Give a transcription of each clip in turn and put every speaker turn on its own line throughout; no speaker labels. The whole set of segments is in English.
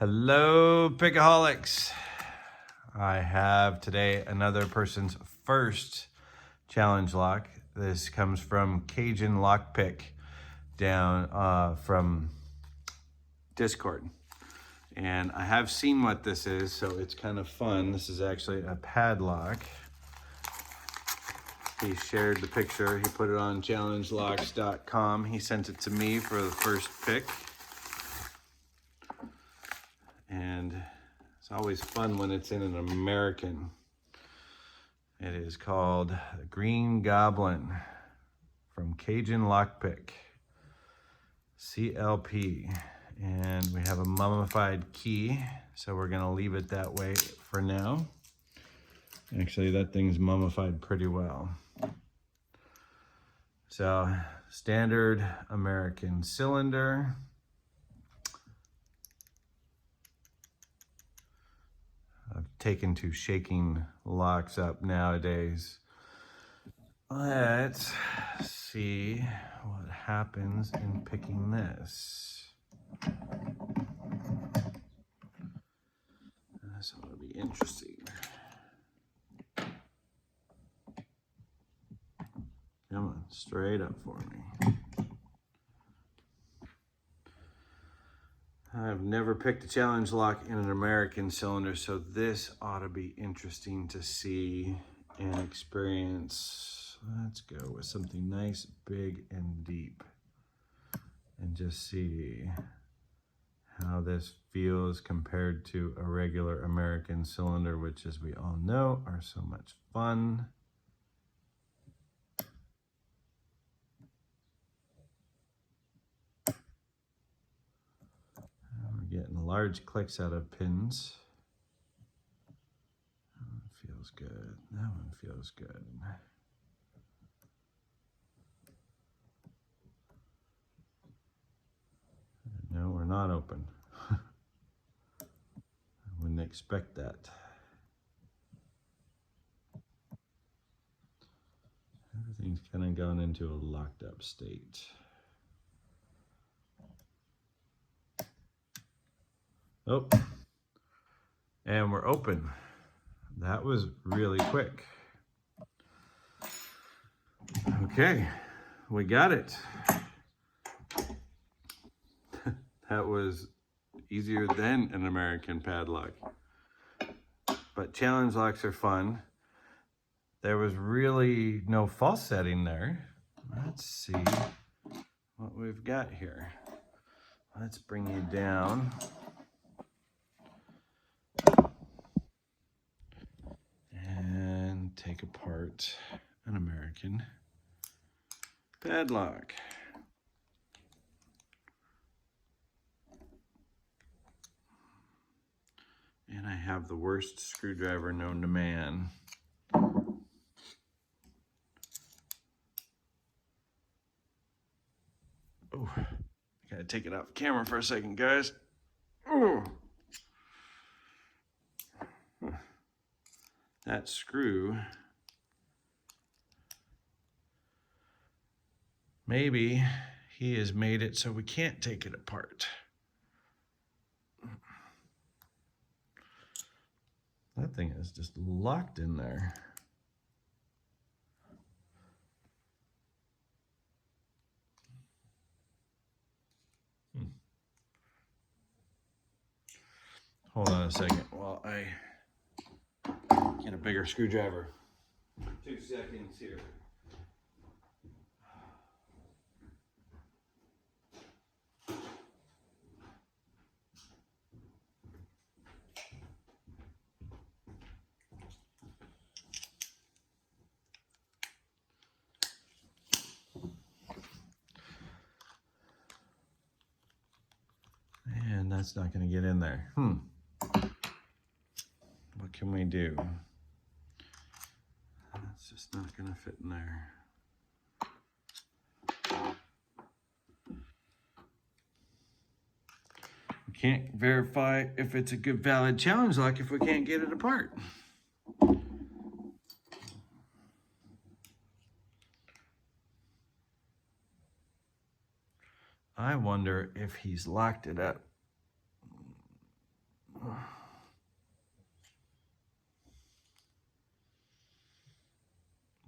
Hello, Pickaholics. I have today another person's first challenge lock. This comes from CajunLockPick down from Discord. And I have seen what this is, so it's kind of fun. This is actually a padlock. He shared the picture. He put it on ChallengeLocks.com. He sent it to me for the first pick. And it's always fun when it's in an American. It is called Green Goblin from CajunLockPick, CLP. And we have a mummified key, so we're gonna leave it that way for now. Actually, that thing's mummified pretty well. So, standard American cylinder. I've taken to shaking locks up nowadays. Let's see what happens in picking this. This ought to be interesting. Come on, straight up for me. I've never picked a challenge lock in an American cylinder, so this ought to be interesting to see and experience. Let's go with something nice, big, and deep, and just see how this feels compared to a regular American cylinder, which, as we all know, are so much fun. Getting large clicks out of pins. That one feels good. That one feels good. No, we're not open. I wouldn't expect that. Everything's kind of gone into a locked up state. Oh, and we're open. That was really quick. Okay, we got it. That was easier than an American padlock. But challenge locks are fun. There was really no false setting there. Let's see what we've got here. Let's bring you down. And take apart an American padlock. And I have the worst screwdriver known to man. Oh, I gotta take it off camera for a second, guys. Oh. That screw, maybe he has made it so we can't take it apart. That thing is just locked in there. Hold on a second while I get a bigger screwdriver. 2 seconds here. And that's not going to get in there. What can we do? It's just not going to fit in there. We can't verify if it's a good valid challenge lock if we can't get it apart. I wonder if he's locked it up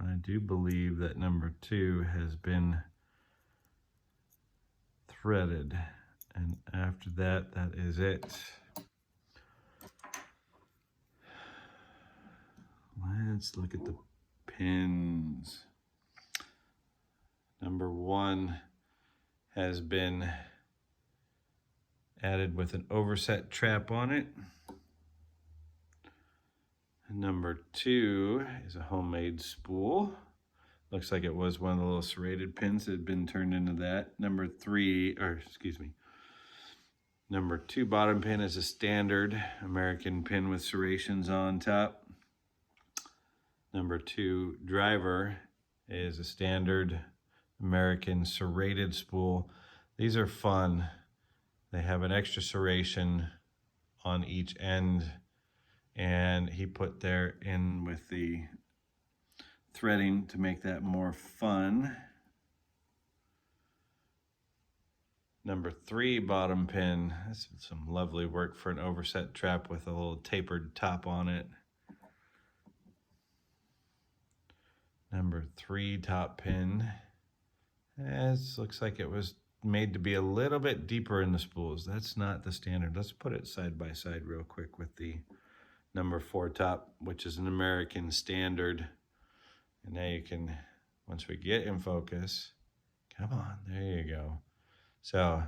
I do believe that number 2 has been threaded. And after that, that is it. Let's look at the pins. Number 1 has been added with an overset trap on it. Number 2 is a homemade spool. Looks like it was one of the little serrated pins that had been turned into that. Number 2 bottom pin is a standard American pin with serrations on top. Number 2 driver is a standard American serrated spool. These are fun. They have an extra serration on each end, and he put there in with the threading to make that more fun. Number 3 bottom pin. That's some lovely work for an overset trap with a little tapered top on it. Number 3 top pin. This looks like it was made to be a little bit deeper in the spools. That's not the standard. Let's put it side by side real quick with the number 4 top, which is an American standard. And now you can, once we get in focus, come on, there you go. So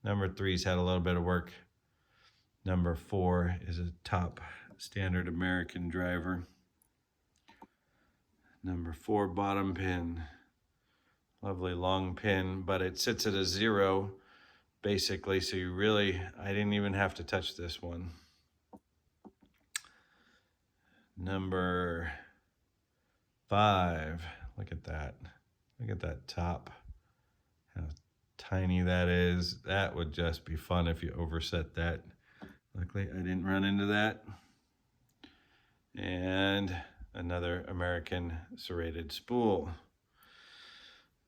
number 3's had a little bit of work. Number 4 is a top standard American driver. Number 4 bottom pin. Lovely long pin, but it sits at a 0 basically, so I didn't even have to touch this one. Number 5, look at that. Look at that top, how tiny that is. That would just be fun if you overset that. Luckily, I didn't run into that. And another American serrated spool.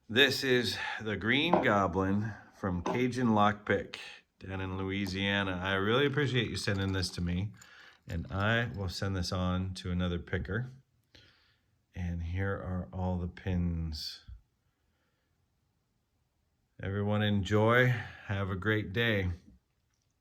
This is the Green Goblin from CajunLockPick down in Louisiana. I really appreciate you sending this to me, and I will send this on to another picker. And here are all the pins. Everyone enjoy. Have a great day.